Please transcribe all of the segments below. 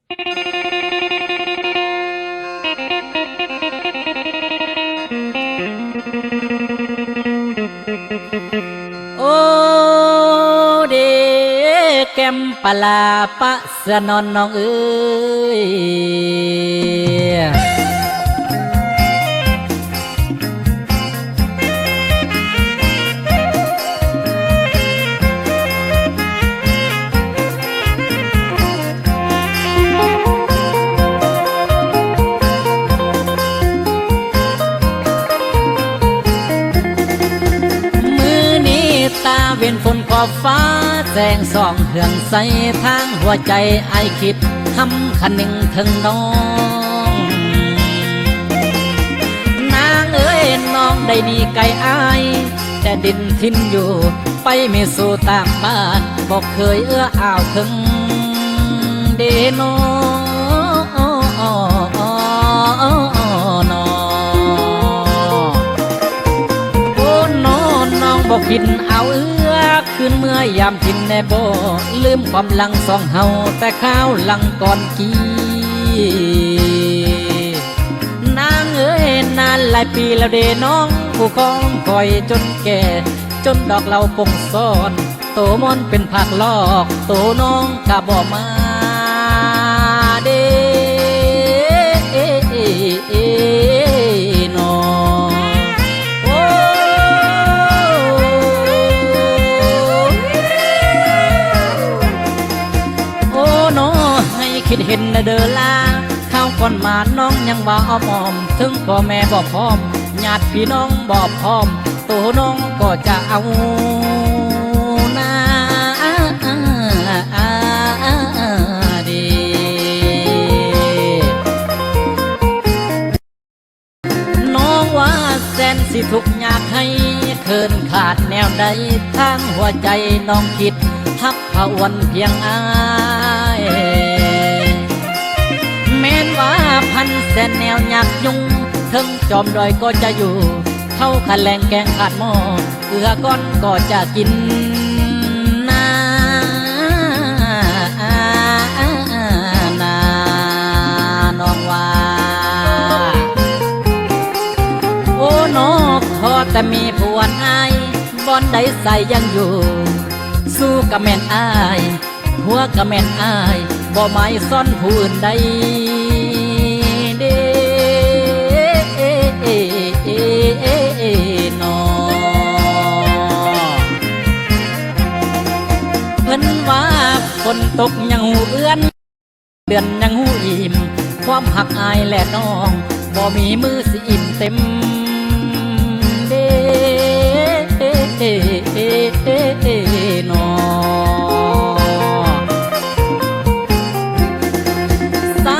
โอ้เดแก้มปลาปะเสนอนน้องเอ้ยตาเวียนฝนขอบฟ้าแสงส่องเหืองใสทางหัวใจไอคิดทำคันหนึ่งถึงน้องนางเอ้ยน้องได้ดีไกลอายแต่ดินทิ้นอยู่ไปไม่สู่ต่างบ้านบอกเคยเอื้ออ่าวถึงเดโนบอกผิดเอาเอื้อคืนเมื่อยามทินแน่บ่ลืมความหลังสองเฮาแต่ข้าวหลังก่อนกี้นางเอ้ยนานหลายปีแล้วเดน้องผู้คองคอยจนแก่จนดอกเราปงซ่อนโตมอนเป็นผักลอกโตน้องกะบ่มาเดน้องคิดเห็นเดินลาข้าวก่อนมาน้องยังบ่อ้อมอมถึงพ่อแม่บ่พร้อมญาติพี่น้องบ่พร้อมตัวน้องก็จะเอานาดีน้องว่าแสนสิทุกอยากให้เคินขาดแนวใดทางหัวใจน้องคิดฮักพะวันเพียงอายพันแสนแนวอยากยุ่งถึงจอมดอยก็จะอยู่เข้าขันแรงแกงขาดหม้อเกลือก้อนก็จะกินนาน้องว่าโอ้น้องพอแต่มีผัวอายบอนได้ใส่ยังอยู่สู้กับแม่นอายหัวกับแม่นอายบ่หมายซ่อนผู้อื่นใดเพิ่นว่าฝนตกยังหูเอื้อนเดือนยังหูอิ่มความหักอายและน้องบ่มีมือสิอิ่มเต็มเด้น้องสา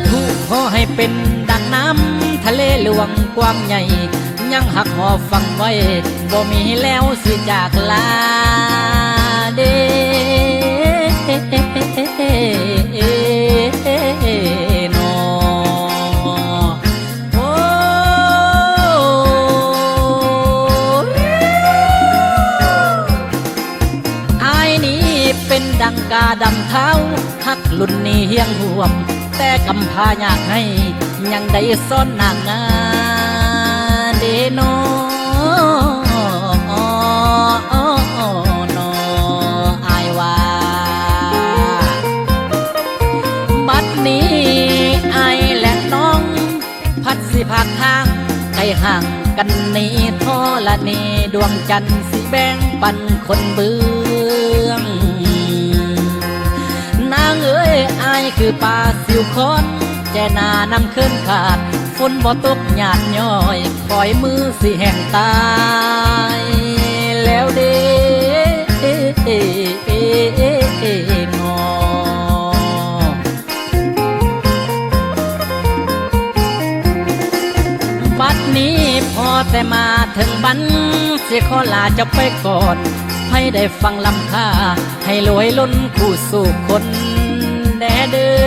ธุขอให้เป็นดังน้ำทะเลหลวงกว้างใหญ่ยังหักหอฟังไว้บ่มีแล้วสิจากลาเด้นอโอ้อายนี้เป็นดังกาดำเท้าหักลุ่นนี้เฮียงห่วมแต่กำพาอยากให้ยังได้ซ่อนนางงานเดโนอายว่าบัดนี้อายและน้องพัดสิพากทางไกลห่างกันนี้ทอละนี้ดวงจันทร์สิแบ่งปันคนเบื้องนางเอ้ยอายคือป่าสิวคอนแจนานำขึ้นขาดฝนบ่ตกหยาดย้อยคอยมือสิแห่งตายแล้วเด้นอบัดนี้พอแต่มาถึงบันเสียขอลาจะไปก่อนให้ได้ฟังลำค่าให้รวยล้นคู่สู่คนแน่เด้อ